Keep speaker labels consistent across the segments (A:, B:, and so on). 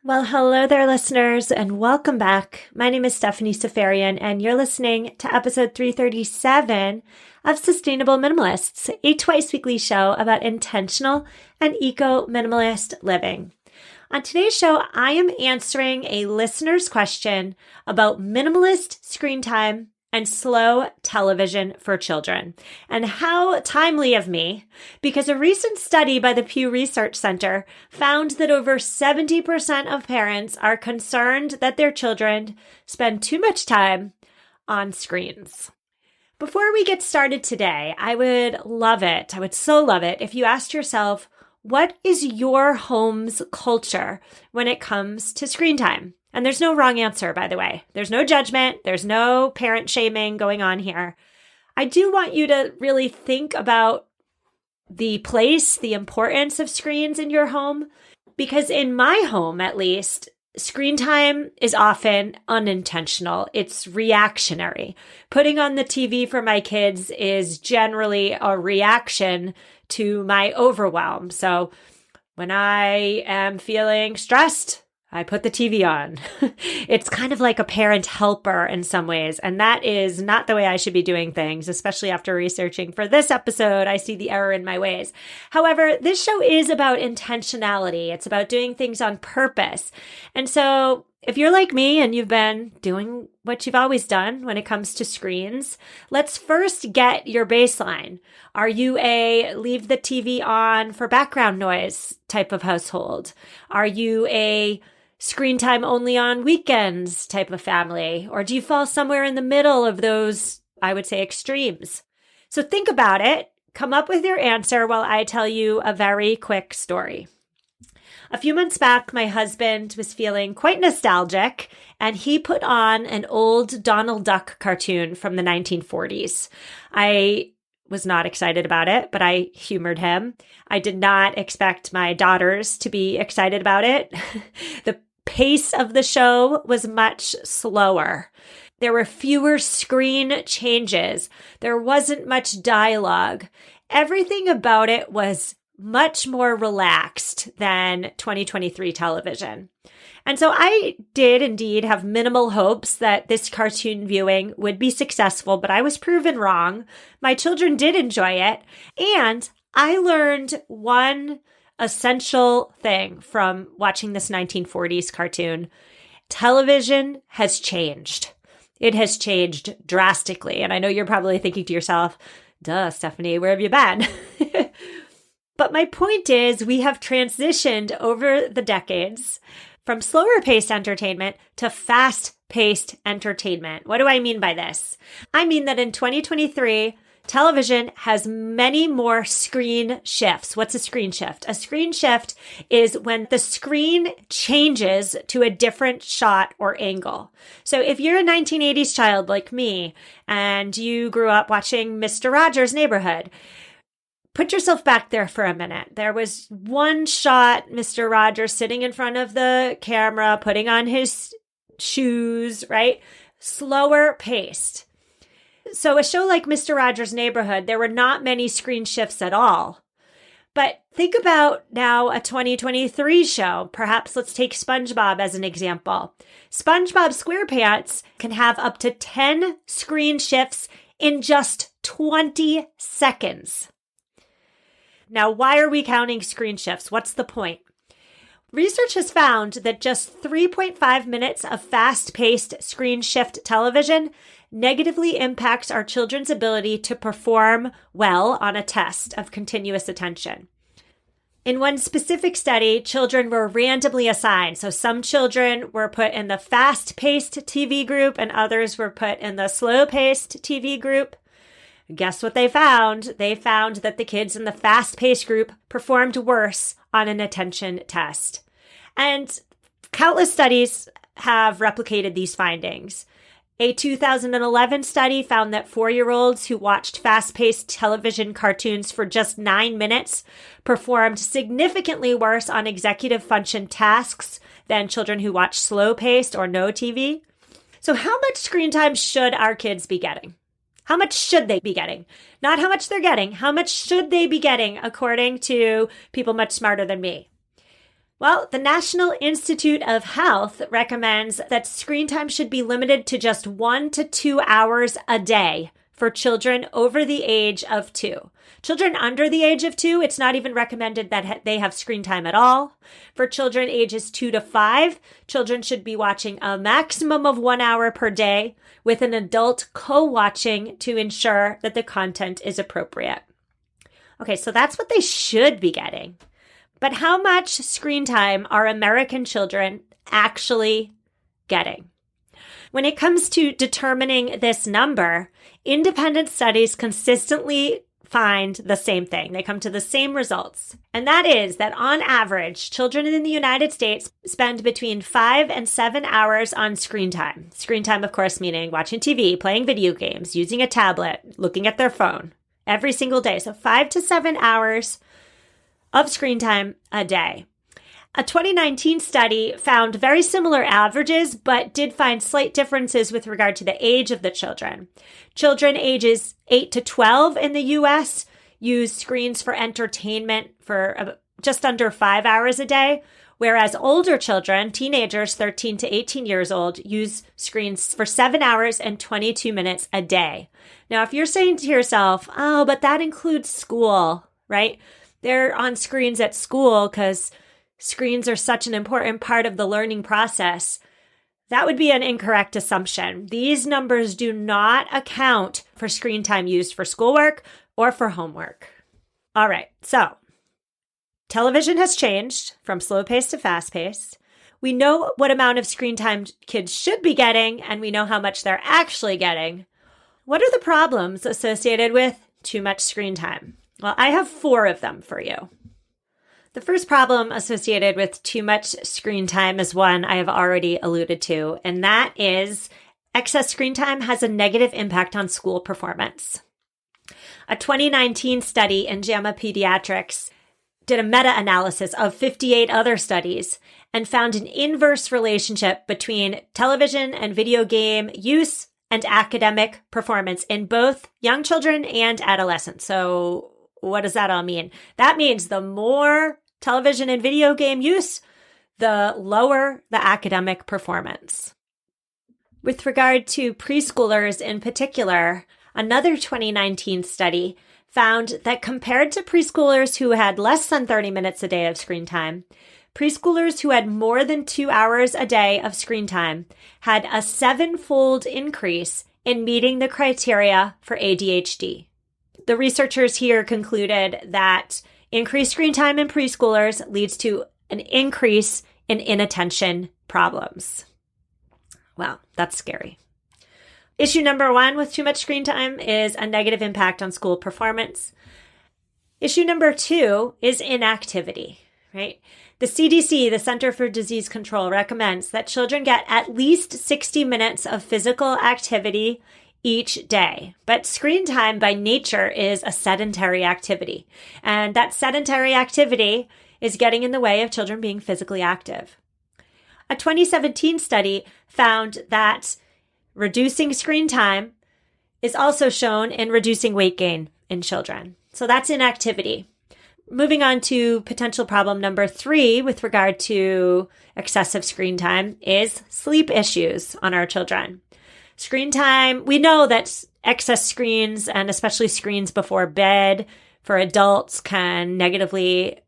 A: Well, hello there, listeners, and welcome back. My name is Stephanie Safarian, and you're listening to episode 337 of Sustainable Minimalists, a twice-weekly show about intentional and eco-minimalist living. On today's show, I am answering a listener's question about minimalist screen time and slow television for children. And how timely of me, because a recent study by the Pew Research Center found that over 70% of parents are concerned that their children spend too much time on screens. Before we get started today, I would so love it if you asked yourself, what is your home's culture when it comes to screen time? And there's no wrong answer, by the way. There's no judgment. There's no parent shaming going on here. I do want you to really think about the place, the importance of screens in your home, because in my home, at least, screen time is often unintentional. It's reactionary. Putting on the TV for my kids is generally a reaction to my overwhelm. So when I am feeling stressed, I put the TV on. It's kind of like a parent helper in some ways, and that is not the way I should be doing things, especially after researching for this episode. I see the error in my ways. However, this show is about intentionality. It's about doing things on purpose. And so if you're like me and you've been doing what you've always done when it comes to screens, let's first get your baseline. Are you a leave the TV on for background noise type of household? Are you a screen time only on weekends type of family? Or do you fall somewhere in the middle of those, I would say, extremes? So think about it. Come up with your answer while I tell you a very quick story. A few months back, my husband was feeling quite nostalgic, and he put on an old Donald Duck cartoon from the 1940s. I was not excited about it, but I humored him. I did not expect my daughters to be excited about it. The pace of the show was much slower. There were fewer screen changes. There wasn't much dialogue. Everything about it was much more relaxed than 2023 television. And so I did indeed have minimal hopes that this cartoon viewing would be successful, but I was proven wrong. My children did enjoy it, and I learned one essential thing from watching this 1940s cartoon. Television has changed. It has changed drastically. And I know you're probably thinking to yourself, duh, Stephanie, where have you been? But my point is, we have transitioned over the decades from slower paced entertainment to fast paced entertainment. What do I mean by this? I mean that in 2023, television has many more screen shifts. What's a screen shift? A screen shift is when the screen changes to a different shot or angle. So if you're a 1980s child like me and you grew up watching Mr. Rogers' Neighborhood, put yourself back there for a minute. There was one shot, Mr. Rogers sitting in front of the camera, putting on his shoes, right? Slower paced. So a show like Mr. Rogers' Neighborhood, there were not many screen shifts at all. But think about now a 2023 show. Perhaps let's take SpongeBob as an example. SpongeBob SquarePants can have up to 10 screen shifts in just 20 seconds. Now, why are we counting screen shifts? What's the point? Research has found that just 3.5 minutes of fast-paced screen shift television negatively impacts our children's ability to perform well on a test of continuous attention. In one specific study, children were randomly assigned. So some children were put in the fast-paced TV group and others were put in the slow-paced TV group. Guess what they found? They found that the kids in the fast-paced group performed worse on an attention test. And countless studies have replicated these findings. A 2011 study found that 4-year-olds who watched fast-paced television cartoons for just 9 minutes performed significantly worse on executive function tasks than children who watched slow-paced or no TV. So how much screen time should our kids be getting? How much should they be getting? Not how much they're getting. How much should they be getting according to people much smarter than me? Well, the National Institute of Health recommends that screen time should be limited to just 1 to 2 hours a day for children over the age of 2. Children under the age of 2, it's not even recommended that they have screen time at all. For children ages 2 to 5, children should be watching a maximum of 1 hour per day with an adult co-watching to ensure that the content is appropriate. Okay, so that's what they should be getting. But how much screen time are American children actually getting? When it comes to determining this number, independent studies consistently find the same thing. They come to the same results. And that is that on average, children in the United States spend between 5 and 7 hours on screen time. Screen time, of course, meaning watching TV, playing video games, using a tablet, looking at their phone every single day. So 5 to 7 hours of screen time a day. A 2019 study found very similar averages, but did find slight differences with regard to the age of the children. Children ages 8 to 12 in the U.S. use screens for entertainment for just under 5 hours a day, whereas older children, teenagers 13 to 18 years old, use screens for 7 hours and 22 minutes a day. Now, if you're saying to yourself, oh, but that includes school, right? They're on screens at school because screens are such an important part of the learning process. That would be an incorrect assumption. These numbers do not account for screen time used for schoolwork or for homework. All right, so television has changed from slow-paced to fast-paced. We know what amount of screen time kids should be getting, and we know how much they're actually getting. What are the problems associated with too much screen time? Well, I have 4 of them for you. The first problem associated with too much screen time is one I have already alluded to, and that is excess screen time has a negative impact on school performance. A 2019 study in JAMA Pediatrics did a meta-analysis of 58 other studies and found an inverse relationship between television and video game use and academic performance in both young children and adolescents. So what does that all mean? That means the more television and video game use, the lower the academic performance. With regard to preschoolers in particular, another 2019 study found that compared to preschoolers who had less than 30 minutes a day of screen time, preschoolers who had more than 2 hours a day of screen time had a 7-fold increase in meeting the criteria for ADHD. The researchers here concluded that increased screen time in preschoolers leads to an increase in inattention problems. Wow, that's scary. Issue number 1 with too much screen time is a negative impact on school performance. Issue number 2 is inactivity, right? The CDC, the Center for Disease Control, recommends that children get at least 60 minutes of physical activity each day. But screen time by nature is a sedentary activity. And that sedentary activity is getting in the way of children being physically active. A 2017 study found that reducing screen time is also shown in reducing weight gain in children. So that's inactivity. Moving on to potential problem number 3 with regard to excessive screen time is sleep issues on our children. Screen time, we know that excess screens and especially screens before bed for adults can negatively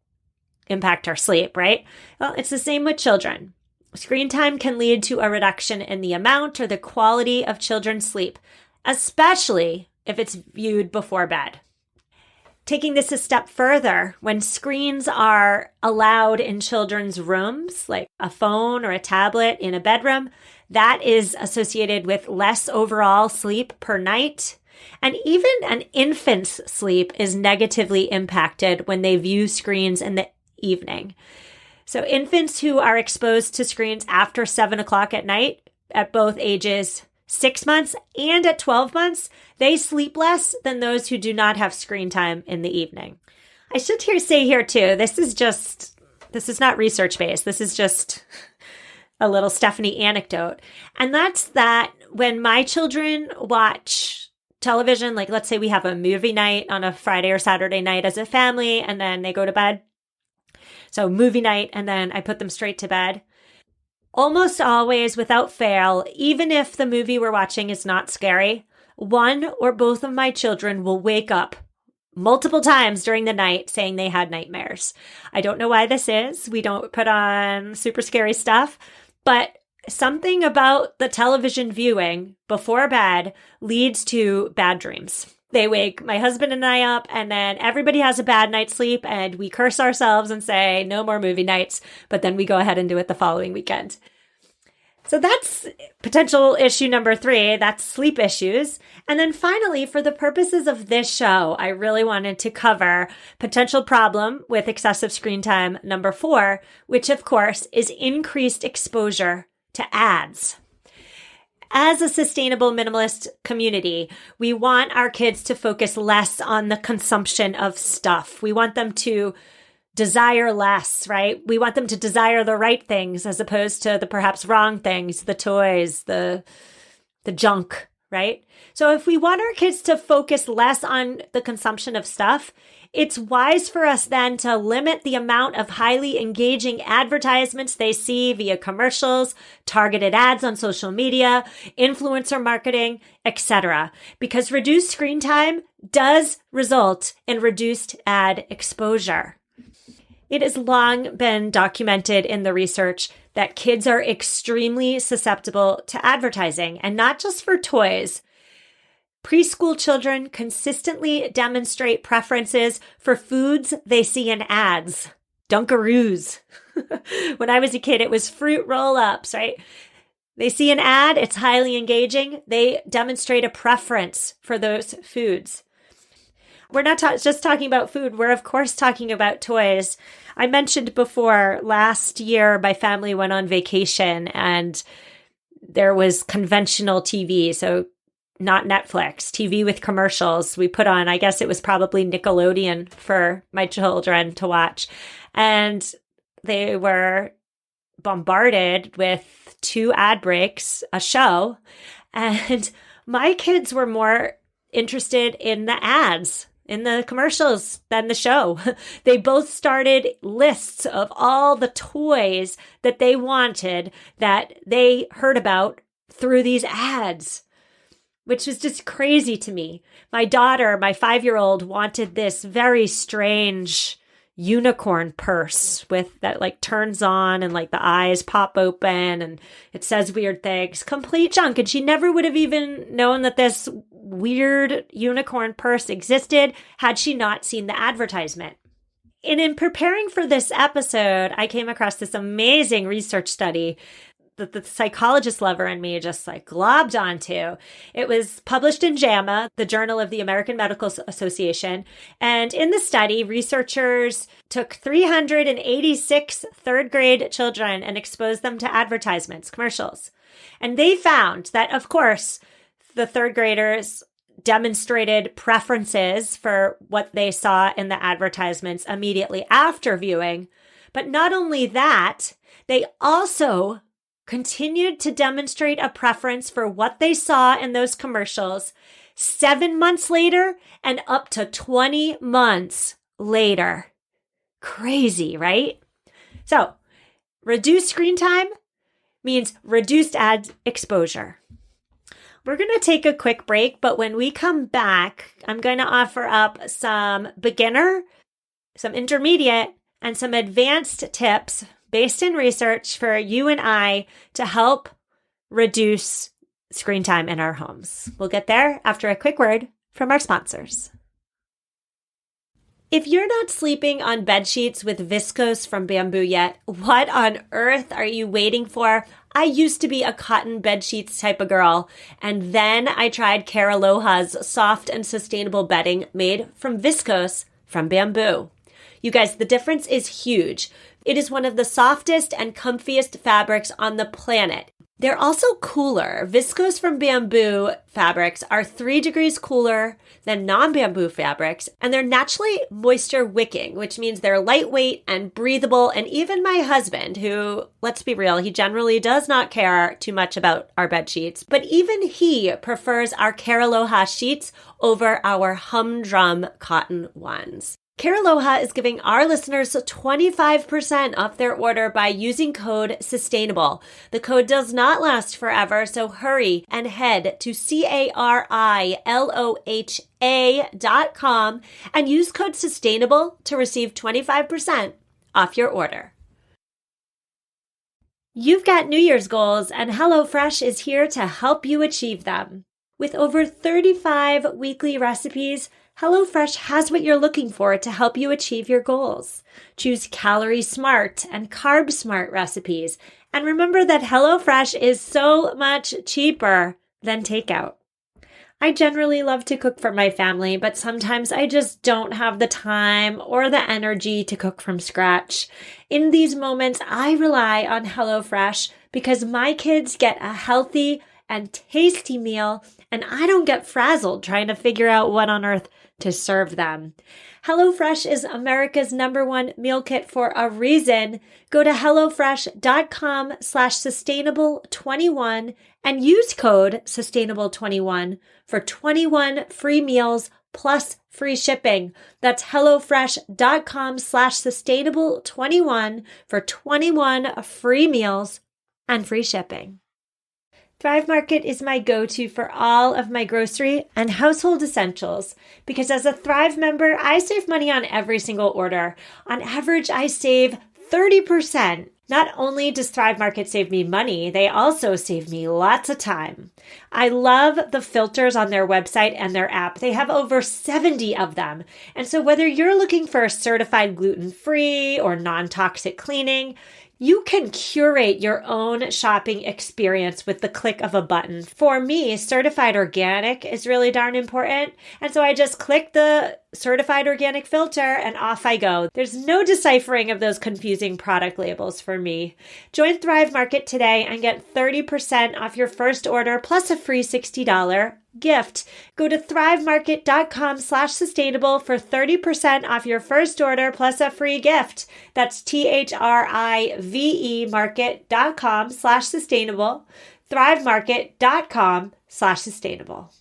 A: impact our sleep, right? Well, it's the same with children. Screen time can lead to a reduction in the amount or the quality of children's sleep, especially if it's viewed before bed. Taking this a step further, when screens are allowed in children's rooms, like a phone or a tablet in a bedroom, that is associated with less overall sleep per night. And even an infant's sleep is negatively impacted when they view screens in the evening. So infants who are exposed to screens after 7 o'clock at night, at both ages 6 months and at 12 months, they sleep less than those who do not have screen time in the evening. I should say here too, this is not research-based. This is just a little Stephanie anecdote. And that's that when my children watch television, like let's say we have a movie night on a Friday or Saturday night as a family, and then they go to bed, So movie night, and then I put them straight to bed. Almost always, without fail, even if the movie we're watching is not scary, one or both of my children will wake up multiple times during the night saying they had nightmares. I don't know why this is. We don't put on super scary stuff, but something about the television viewing before bed leads to bad dreams. They wake my husband and I up, and then everybody has a bad night's sleep, and we curse ourselves and say, no more movie nights, but then we go ahead and do it the following weekend. So that's potential issue number 3. That's sleep issues. And then finally, for the purposes of this show, I really wanted to cover potential problem with excessive screen time number 4, which of course is increased exposure to ads. As a sustainable minimalist community, we want our kids to focus less on the consumption of stuff. We want them to desire less, right? We want them to desire the right things as opposed to the perhaps wrong things, the toys, the junk, right? So if we want our kids to focus less on the consumption of stuff, it's wise for us then to limit the amount of highly engaging advertisements they see via commercials, targeted ads on social media, influencer marketing, etc. Because reduced screen time does result in reduced ad exposure. It has long been documented in the research that kids are extremely susceptible to advertising, and not just for toys. Preschool children consistently demonstrate preferences for foods they see in ads. Dunkaroos. When I was a kid, it was fruit roll-ups, right? They see an ad, it's highly engaging. They demonstrate a preference for those foods. We're not just talking about food. We're, of course, talking about toys. I mentioned before, last year, my family went on vacation and there was conventional TV. So not Netflix, TV with commercials. We put on, I guess it was probably Nickelodeon for my children to watch. And they were bombarded with 2 ad breaks, a show. And my kids were more interested in the ads, in the commercials, than the show. They both started lists of all the toys that they wanted that they heard about through these ads, which was just crazy to me. My daughter, my 5-year-old, wanted this very strange unicorn purse with that like turns on and like the eyes pop open and it says weird things, complete junk. And she never would have even known that this weird unicorn purse existed had she not seen the advertisement. And in preparing for this episode, I came across this amazing research study that the psychologist lover in me just like globbed onto. It was published in JAMA, the Journal of the American Medical Association. And in the study, researchers took 386 third grade children and exposed them to advertisements, commercials. And they found that, of course, the third graders demonstrated preferences for what they saw in the advertisements immediately after viewing. But not only that, they also continued to demonstrate a preference for what they saw in those commercials 7 months later and up to 20 months later. Crazy, right? So, reduced screen time means reduced ad exposure. We're going to take a quick break, but when we come back, I'm going to offer up some beginner, some intermediate, and some advanced tips based in research for you and I to help reduce screen time in our homes. We'll get there after a quick word from our sponsors. If you're not sleeping on bed sheets with viscose from Bamboo yet, what on earth are you waiting for? I used to be a cotton bed sheets type of girl, and then I tried Care Aloha's soft and sustainable bedding made from viscose from Bamboo. You guys, the difference is huge. It is one of the softest and comfiest fabrics on the planet. They're also cooler. Viscose from Bamboo fabrics are 3 degrees cooler than non-bamboo fabrics, and they're naturally moisture wicking, which means they're lightweight and breathable. And even my husband, who, let's be real, he generally does not care too much about our bed sheets, but even he prefers our Care Aloha sheets over our humdrum cotton ones. Caraloha is giving our listeners 25% off their order by using code SUSTAINABLE. The code does not last forever, so hurry and head to CARILOHA.com and use code SUSTAINABLE to receive 25% off your order. You've got New Year's goals, and HelloFresh is here to help you achieve them. With over 35 weekly recipes, HelloFresh has what you're looking for to help you achieve your goals. Choose calorie smart and carb smart recipes. And remember that HelloFresh is so much cheaper than takeout. I generally love to cook for my family, but sometimes I just don't have the time or the energy to cook from scratch. In these moments, I rely on HelloFresh because my kids get a healthy and tasty meal, and I don't get frazzled trying to figure out what on earth to serve them. HelloFresh is America's #1 meal kit for a reason. Go to HelloFresh.com/sustainable21 and use code sustainable21 for 21 free meals plus free shipping. That's HelloFresh.com/sustainable21 for 21 free meals and free shipping. Thrive Market is my go-to for all of my grocery and household essentials because as a Thrive member, I save money on every single order. On average, I save 30%. Not only does Thrive Market save me money, they also save me lots of time. I love the filters on their website and their app. They have over 70 of them. And so whether you're looking for a certified gluten-free or non-toxic cleaning, you can curate your own shopping experience with the click of a button. For me, certified organic is really darn important. And so I just click the certified organic filter and off I go. There's no deciphering of those confusing product labels for me. Join Thrive Market today and get 30% off your first order plus a free $60 gift. Go to thrivemarket.com/sustainable for 30% off your first order plus a free gift. That's THRIVE market.com/sustainable, thrivemarket.com/sustainable.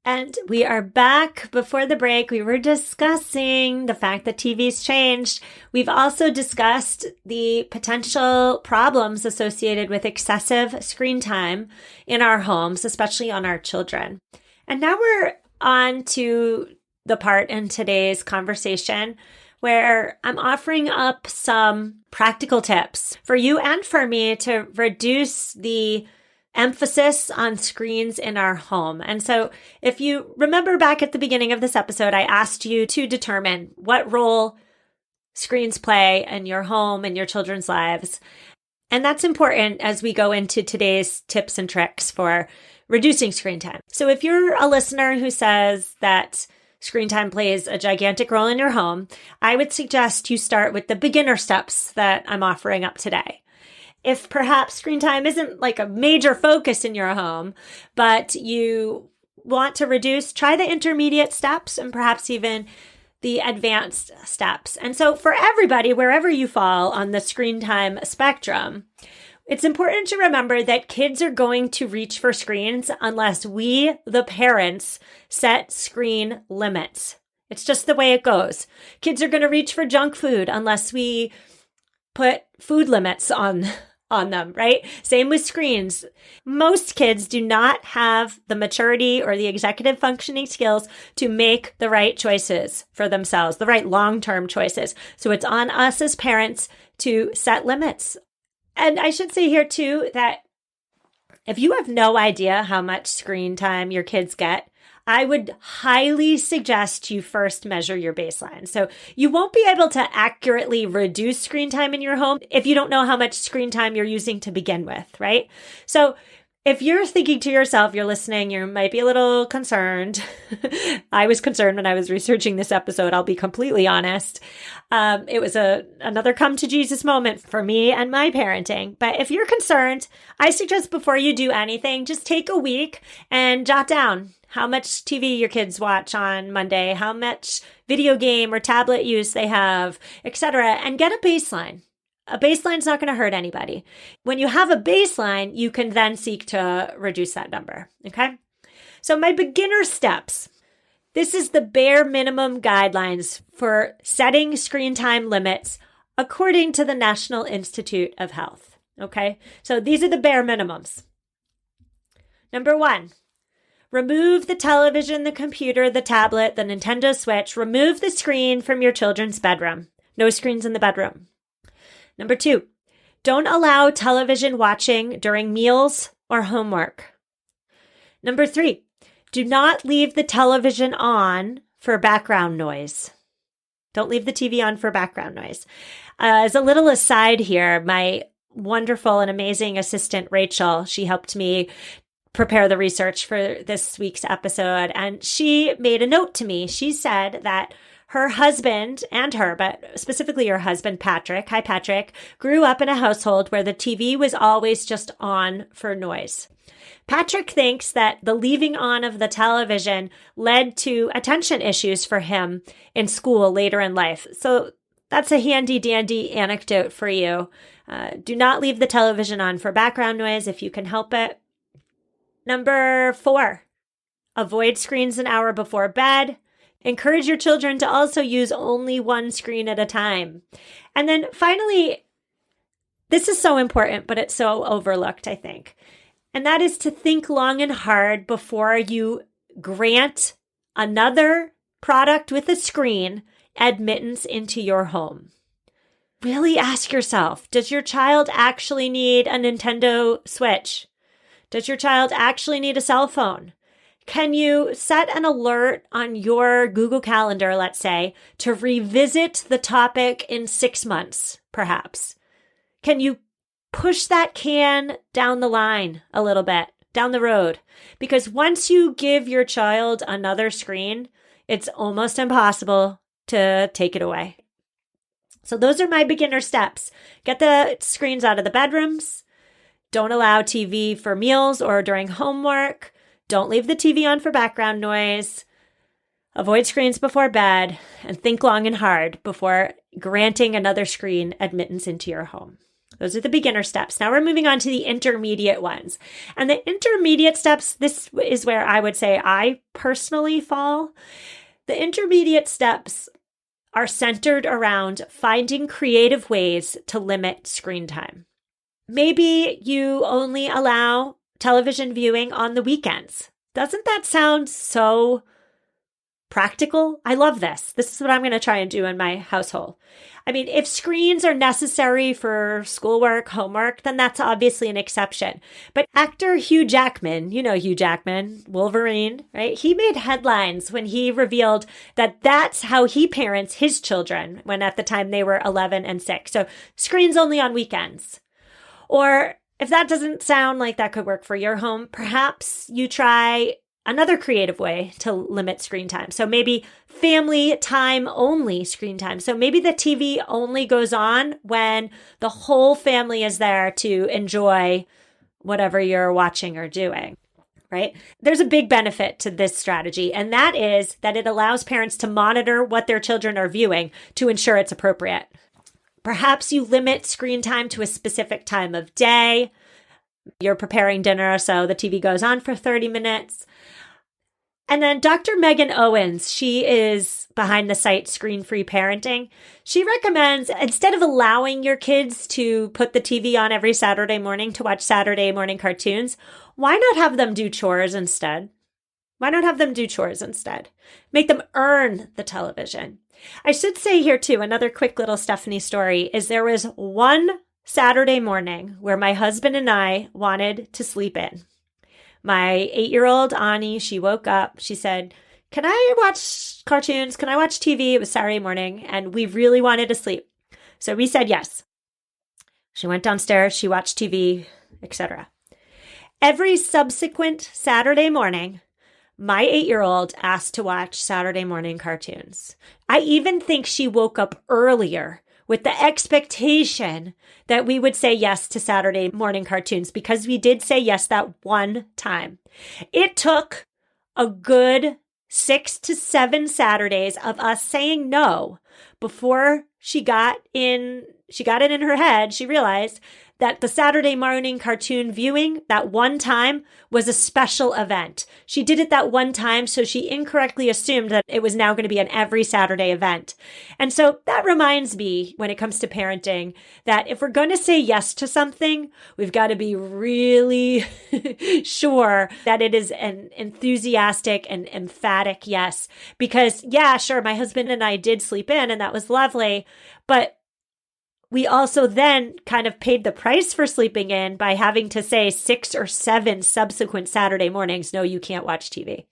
A: And we are back. Before the break, we were discussing the fact that TV's changed. We've also discussed the potential problems associated with excessive screen time in our homes, especially on our children. And now we're on to the part in today's conversation where I'm offering up some practical tips for you and for me to reduce the emphasis on screens in our home. And so if you remember back at the beginning of this episode, I asked you to determine what role screens play in your home and your children's lives. And that's important as we go into today's tips and tricks for reducing screen time. So if you're a listener who says that screen time plays a gigantic role in your home, I would suggest you start with the beginner steps that I'm offering up today. If perhaps screen time isn't like a major focus in your home, but you want to reduce, try the intermediate steps and perhaps even the advanced steps. And so for everybody, wherever you fall on the screen time spectrum, it's important to remember that kids are going to reach for screens unless we, the parents, set screen limits. It's just the way it goes. Kids are going to reach for junk food unless we put food limits on them, right? Same with screens. Most kids do not have the maturity or the executive functioning skills to make the right choices for themselves, the right long-term choices. So it's on us as parents to set limits. And I should say here too that if you have no idea how much screen time your kids get, I would highly suggest you first measure your baseline. So you won't be able to accurately reduce screen time in your home if you don't know how much screen time you're using to begin with, right? So if you're thinking to yourself, you're listening, you might be a little concerned. I was concerned when I was researching this episode, I'll be completely honest. It was another come to Jesus moment for me and my parenting. But if you're concerned, I suggest before you do anything, just take a week and jot down how much TV your kids watch on Monday, how much video game or tablet use they have, etc., and get a baseline. A baseline's not going to hurt anybody. When you have a baseline, you can then seek to reduce that number, okay? So my beginner steps. This is the bare minimum guidelines for setting screen time limits according to the National Institute of Health. Okay, so these are the bare minimums. Number 1, remove the television, the computer, the tablet, the Nintendo Switch. Remove the screen from your children's bedroom. No screens in the bedroom. Number 2, don't allow television watching during meals or homework. Number 3, do not leave the television on for background noise. Don't leave the TV on for background noise. As a little aside here, my wonderful and amazing assistant, Rachel, she helped me prepare the research for this week's episode, and she made a note to me. She said that her husband and her, but specifically her husband, Patrick, hi Patrick, grew up in a household where the TV was always just on for noise. Patrick thinks that the leaving on of the television led to attention issues for him in school later in life. So that's a handy dandy anecdote for you. Do not leave the television on for background noise if you can help it. Number 4, avoid screens an hour before bed. Encourage your children to also use only one screen at a time. And then finally, this is so important, but it's so overlooked, I think. And that is to think long and hard before you grant another product with a screen admittance into your home. Really ask yourself, does your child actually need a Nintendo Switch? Does your child actually need a cell phone? Can you set an alert on your Google Calendar, let's say, to revisit the topic in 6 months, perhaps? Can you push that can down the line a little bit, down the road? Because once you give your child another screen, it's almost impossible to take it away. So those are my beginner steps. Get the screens out of the bedrooms. Don't allow TV for meals or during homework. Don't leave the TV on for background noise. Avoid screens before bed, and think long and hard before granting another screen admittance into your home. Those are the beginner steps. Now we're moving on to the intermediate ones. And the intermediate steps, this is where I would say I personally fall. The intermediate steps are centered around finding creative ways to limit screen time. Maybe you only allow television viewing on the weekends. Doesn't that sound so practical? I love this. This is what I'm going to try and do in my household. I mean, if screens are necessary for schoolwork, homework, then that's obviously an exception. But actor Hugh Jackman, you know Hugh Jackman, Wolverine, right? He made headlines when he revealed that that's how he parents his children when at the time they were 11 and 6. So screens only on weekends. Or if that doesn't sound like that could work for your home, perhaps you try another creative way to limit screen time. So maybe family time only screen time. So maybe the TV only goes on when the whole family is there to enjoy whatever you're watching or doing, right? There's a big benefit to this strategy, and that is that it allows parents to monitor what their children are viewing to ensure it's appropriate. Perhaps you limit screen time to a specific time of day. You're preparing dinner, so the TV goes on for 30 minutes. And then Dr. Megan Owens, she is behind the site Screen Free Parenting. She recommends, instead of allowing your kids to put the TV on every Saturday morning to watch Saturday morning cartoons, why not have them do chores instead? Why not have them do chores instead? Make them earn the television. I should say here too, another quick little Stephanie story is there was one Saturday morning where my husband and I wanted to sleep in. My 8-year-old Ani, she woke up. She said, "Can I watch cartoons? Can I watch TV?" It was Saturday morning, and we really wanted to sleep. So we said yes. She went downstairs. She watched TV, etc. Every subsequent Saturday morning, my 8-year-old asked to watch Saturday morning cartoons. I even think she woke up earlier with the expectation that we would say yes to Saturday morning cartoons because we did say yes that one time. It took a good 6 to 7 Saturdays of us saying no before she got it in her head. She realized that the Saturday morning cartoon viewing, that one time, was a special event. She did it that one time, so she incorrectly assumed that it was now going to be an every Saturday event. And so that reminds me, when it comes to parenting, that if we're going to say yes to something, we've got to be really sure that it is an enthusiastic and emphatic yes. Because, yeah, sure, my husband and I did sleep in, and that was lovely, but we also then kind of paid the price for sleeping in by having to say 6 or 7 subsequent Saturday mornings, no, you can't watch TV.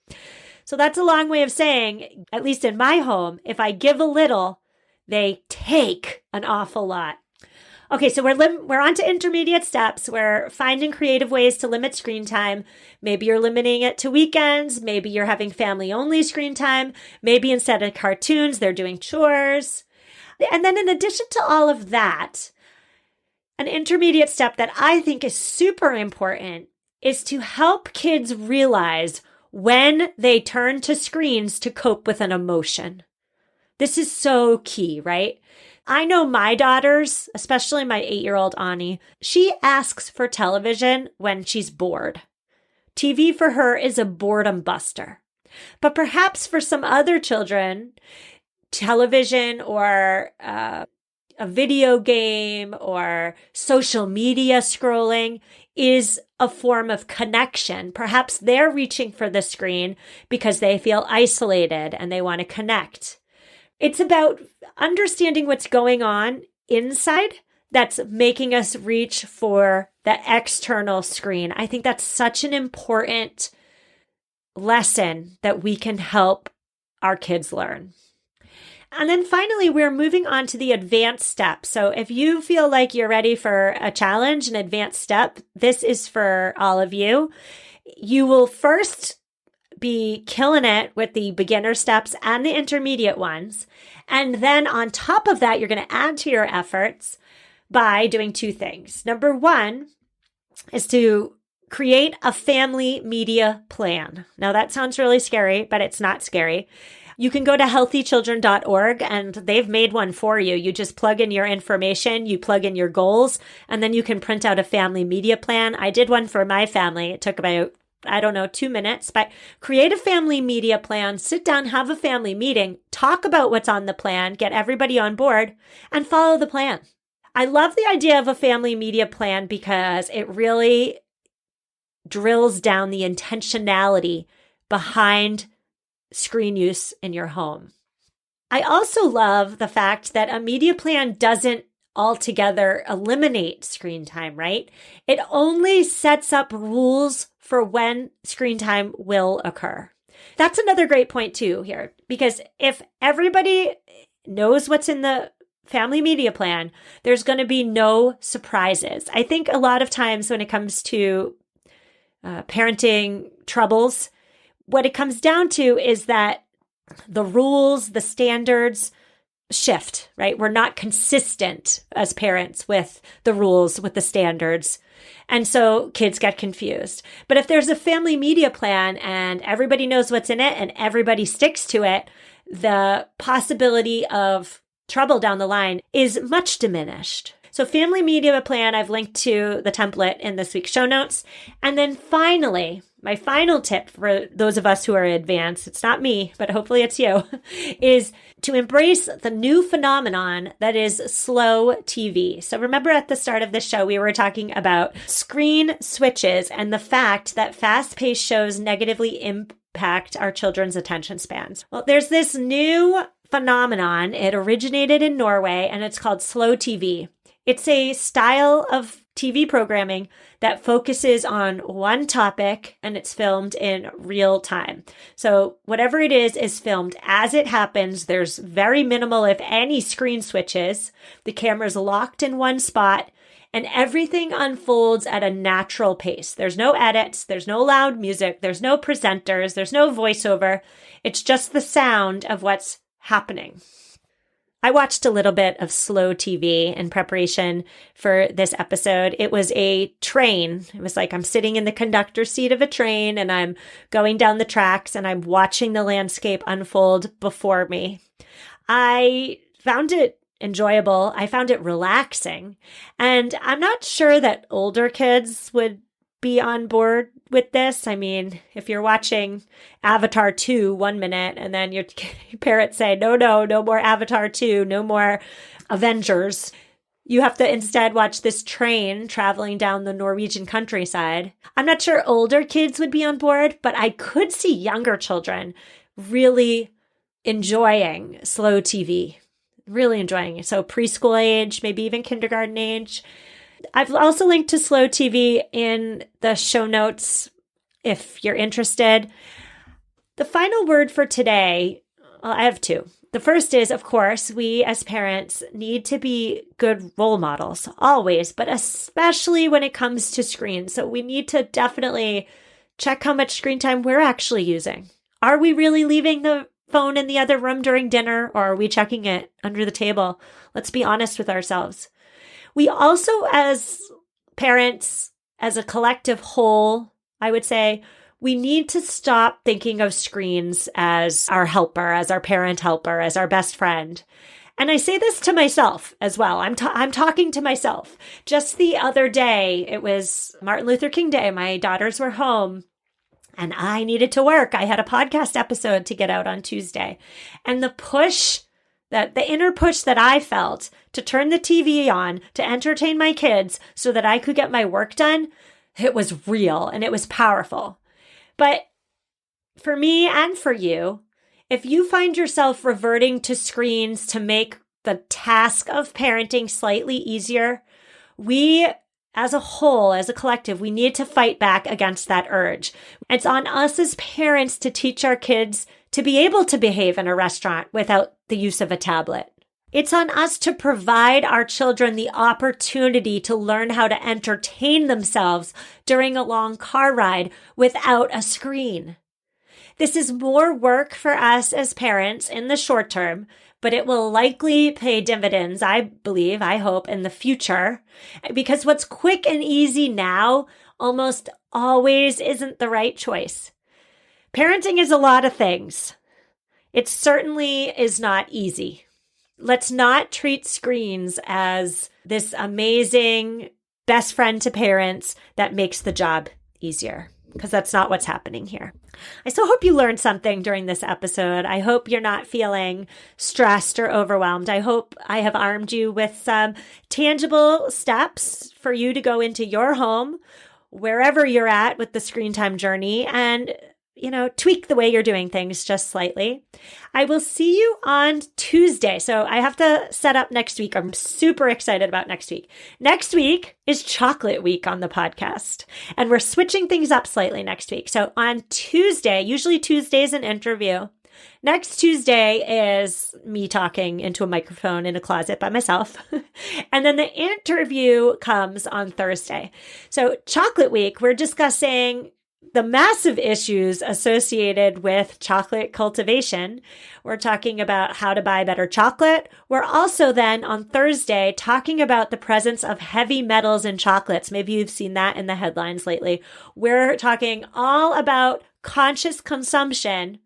A: So that's a long way of saying, at least in my home, if I give a little, they take an awful lot. Okay, so we're on to intermediate steps. We're finding creative ways to limit screen time. Maybe you're limiting it to weekends. Maybe you're having family-only screen time. Maybe instead of cartoons, they're doing chores. And then in addition to all of that, an intermediate step that I think is super important is to help kids realize when they turn to screens to cope with an emotion. This is so key, right? I know my daughters, especially my 8-year-old Ani, she asks for television when she's bored. TV for her is a boredom buster. But perhaps for some other children, television or a video game or social media scrolling is a form of connection. Perhaps they're reaching for the screen because they feel isolated and they want to connect. It's about understanding what's going on inside that's making us reach for the external screen. I think that's such an important lesson that we can help our kids learn. And then finally, we're moving on to the advanced step. So if you feel like you're ready for a challenge, an advanced step, this is for all of you. You will first be killing it with the beginner steps and the intermediate ones. And then on top of that, you're going to add to your efforts by doing 2 things. Number 1 is to create a family media plan. Now that sounds really scary, but it's not scary. You can go to healthychildren.org and they've made one for you. You just plug in your information, you plug in your goals, and then you can print out a family media plan. I did one for my family. It took about 2 minutes, but create a family media plan, sit down, have a family meeting, talk about what's on the plan, get everybody on board, and follow the plan. I love the idea of a family media plan because it really drills down the intentionality behind screen use in your home. I also love the fact that a media plan doesn't altogether eliminate screen time, right? It only sets up rules for when screen time will occur. That's another great point too here, because if everybody knows what's in the family media plan, there's going to be no surprises. I think a lot of times when it comes to parenting troubles, what it comes down to is that the rules, the standards shift, right? We're not consistent as parents with the rules, with the standards. And so kids get confused. But if there's a family media plan and everybody knows what's in it and everybody sticks to it, the possibility of trouble down the line is much diminished. So family media plan, I've linked to the template in this week's show notes. And then finally, my final tip for those of us who are advanced, it's not me, but hopefully it's you, is to embrace the new phenomenon that is slow TV. So remember at the start of the show, we were talking about screen switches and the fact that fast-paced shows negatively impact our children's attention spans. Well, there's this new phenomenon. It originated in Norway and it's called slow TV. It's a style of TV programming that focuses on one topic and it's filmed in real time. So whatever it is filmed as it happens. There's very minimal, if any, screen switches. The camera's locked in one spot and everything unfolds at a natural pace. There's no edits. There's no loud music. There's no presenters. There's no voiceover. It's just the sound of what's happening. I watched a little bit of slow TV in preparation for this episode. It was a train. It was like I'm sitting in the conductor's seat of a train and I'm going down the tracks and I'm watching the landscape unfold before me. I found it enjoyable. I found it relaxing. And I'm not sure that older kids would be on board with this. I mean, if you're watching Avatar 2 one minute and then your parents say, no more Avatar 2, no more Avengers. You have to instead watch this train traveling down the Norwegian countryside. I'm not sure older kids would be on board, but I could see younger children really enjoying slow TV, really enjoying it. So preschool age, maybe even kindergarten age. I've also linked to slow TV in the show notes if you're interested. The final word for today, well, I have two. The first is, of course, we as parents need to be good role models, always, but especially when it comes to screens. So we need to definitely check how much screen time we're actually using. Are we really leaving the phone in the other room during dinner, or are we checking it under the table? Let's be honest with ourselves. We also, as parents, as a collective whole, I would say, we need to stop thinking of screens as our helper, as our parent helper, as our best friend. And I say this to myself as well. I'm talking to myself. Just the other day, it was Martin Luther King Day. My daughters were home and I needed to work. I had a podcast episode to get out on Tuesday. And the inner push that I felt to turn the TV on, to entertain my kids so that I could get my work done, it was real and it was powerful. But for me and for you, if you find yourself reverting to screens to make the task of parenting slightly easier, we as a whole, as a collective, we need to fight back against that urge. It's on us as parents to teach our kids to be able to behave in a restaurant without the use of a tablet. It's on us to provide our children the opportunity to learn how to entertain themselves during a long car ride without a screen. This is more work for us as parents in the short term, but it will likely pay dividends, I believe, I hope, in the future. Because what's quick and easy now almost always isn't the right choice. Parenting is a lot of things. It certainly is not easy. Let's not treat screens as this amazing best friend to parents that makes the job easier, because that's not what's happening here. I so hope you learned something during this episode. I hope you're not feeling stressed or overwhelmed. I hope I have armed you with some tangible steps for you to go into your home, wherever you're at with the screen time journey, and tweak the way you're doing things just slightly. I will see you on Tuesday. So I have to set up next week. I'm super excited about next week. Next week is Chocolate Week on the podcast, and we're switching things up slightly next week. So on Tuesday, usually Tuesday is an interview. Next Tuesday is me talking into a microphone in a closet by myself. And then the interview comes on Thursday. So Chocolate Week, we're discussing the massive issues associated with chocolate cultivation. We're talking about how to buy better chocolate. We're also then on Thursday talking about the presence of heavy metals in chocolates. Maybe you've seen that in the headlines lately. We're talking all about conscious consumption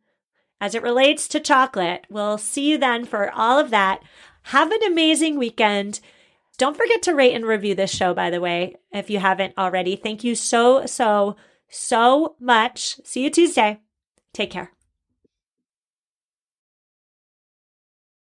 A: as it relates to chocolate. We'll see you then for all of that. Have an amazing weekend. Don't forget to rate and review this show, by the way, if you haven't already. Thank you so much. See you Tuesday. Take care.